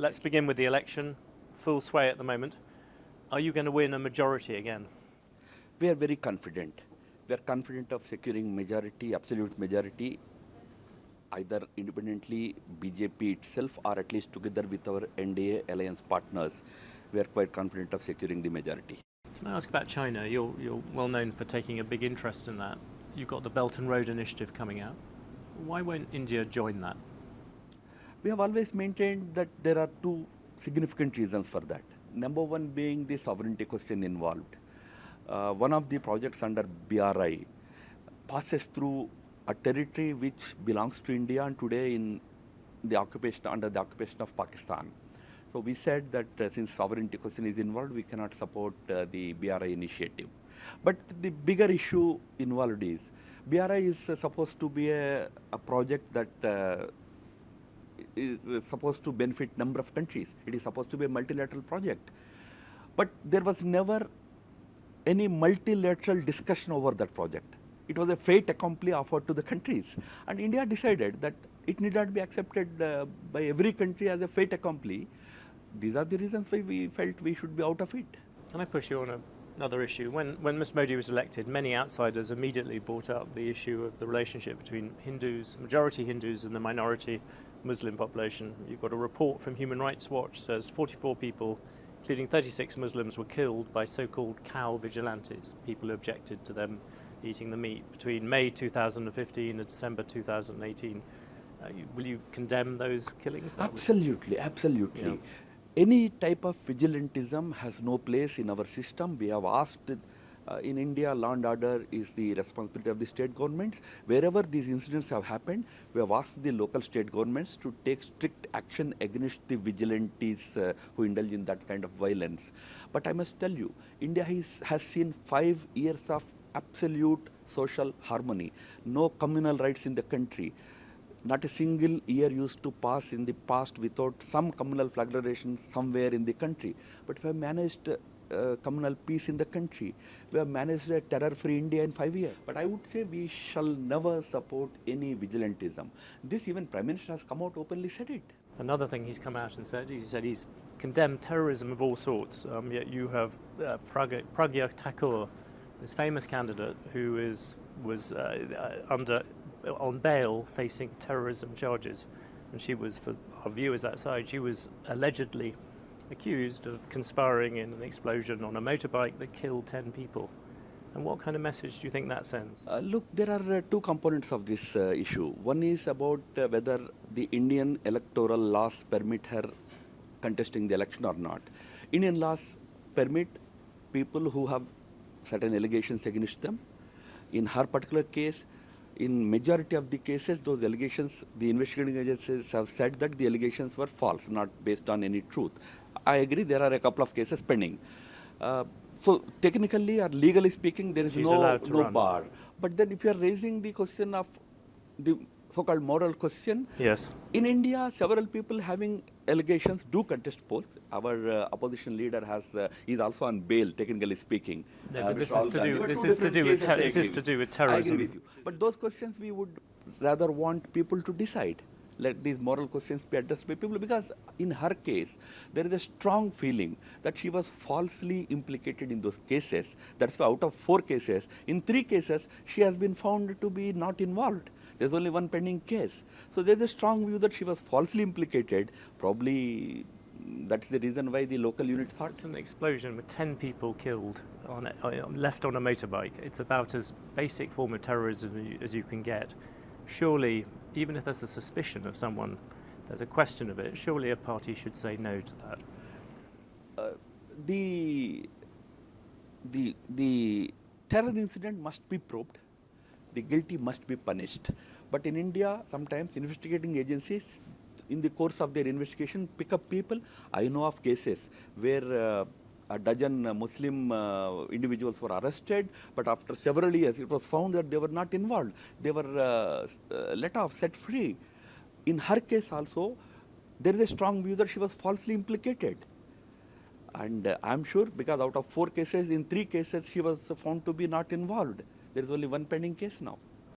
Let's begin with the election. Full sway at the moment. Are you going to win a majority again? We are very confident. We are confident of securing majority, absolute majority, either independently, BJP itself, or at least together with our NDA alliance partners. We are quite confident of securing the majority. Can I ask about China? You're well known for taking a big interest in that. You've got the Belt and Road Initiative coming out. Why won't India join that? We have always maintained that there are two significant reasons for that. Number one being the sovereignty question involved. One of the projects under BRI passes through a territory which belongs to India and today in the occupation, under the occupation of Pakistan. So we said that since sovereignty question is involved, we cannot support the BRI initiative. But the bigger issue involved is, BRI is supposed to be a project that is supposed to benefit number of countries. It is supposed to be a multilateral project. But there was never any multilateral discussion over that project. It was a fait accompli offered to the countries. And India decided that it need not be accepted by every country as a fait accompli. These are the reasons why we felt we should be out of it. Can I push you on another issue? When Mr. Modi was elected, many outsiders immediately brought up the issue of the relationship between Hindus, majority Hindus, and the minority Muslim population. You've got a report from Human Rights Watch says 44 people, including 36 Muslims, were killed by so-called cow vigilantes, people who objected to them eating the meat, between May 2015 and December 2018. Will you condemn those killings? Absolutely, absolutely. Yeah. Any type of vigilantism has no place in our system. We have asked, in India, law and order is the responsibility of the state governments. Wherever these incidents have happened, we have asked the local state governments to take strict action against the vigilantes who indulge in that kind of violence. But I must tell you, India has seen 5 years of absolute social harmony, no communal rights in the country. Not a single year used to pass in the past without some communal flagellation somewhere in the country. But we have managed communal peace in the country. We have managed a terror-free India in 5 years. But I would say we shall never support any vigilantism. This even Prime Minister has come out openly said it. Another thing he's come out and said, he said he's condemned terrorism of all sorts. Yet you have Pragya Thakur, this famous candidate who was on bail facing terrorism charges, and she was, for our viewers outside, she was allegedly accused of conspiring in an explosion on a motorbike that killed 10 people. And what kind of message do you think that sends? Look, there are two components of this issue. One is about whether the Indian electoral laws permit her contesting the election or not. Indian laws permit people who have certain allegations against them. In her particular case, in majority of the cases, those allegations, the investigating agencies have said that the allegations were false, not based on any truth. I agree, there are a couple of cases pending. So technically or legally speaking, there is no bar. But then if you are raising the question of the so-called moral question, yes. In India, several people having allegations do contest polls. Our opposition leader is also on bail, technically speaking. No, but this is to do with terrorism. I agree with you. But those questions we would rather want people to decide. Let these moral questions be addressed by people, because in her case, there is a strong feeling that she was falsely implicated in those cases. That's why out of 4 cases, in 3 cases, she has been found to be not involved. There's only one pending case. So there's a strong view that she was falsely implicated. Probably that's the reason why the local unit thought. It's an explosion with 10 people killed, left on a motorbike. It's about as basic form of terrorism as you can get. Surely, even if there's a suspicion of someone, there's a question of it, surely a party should say no to that. The terror incident must be probed. The guilty must be punished. But in India, sometimes investigating agencies, in the course of their investigation, pick up people. I know of cases where a dozen Muslim individuals were arrested, but after several years, it was found that they were not involved. They were let off, set free. In her case also, there is a strong view that she was falsely implicated. And I'm sure, because out of 4 cases, in 3 cases, she was found to be not involved. There is only one pending case now.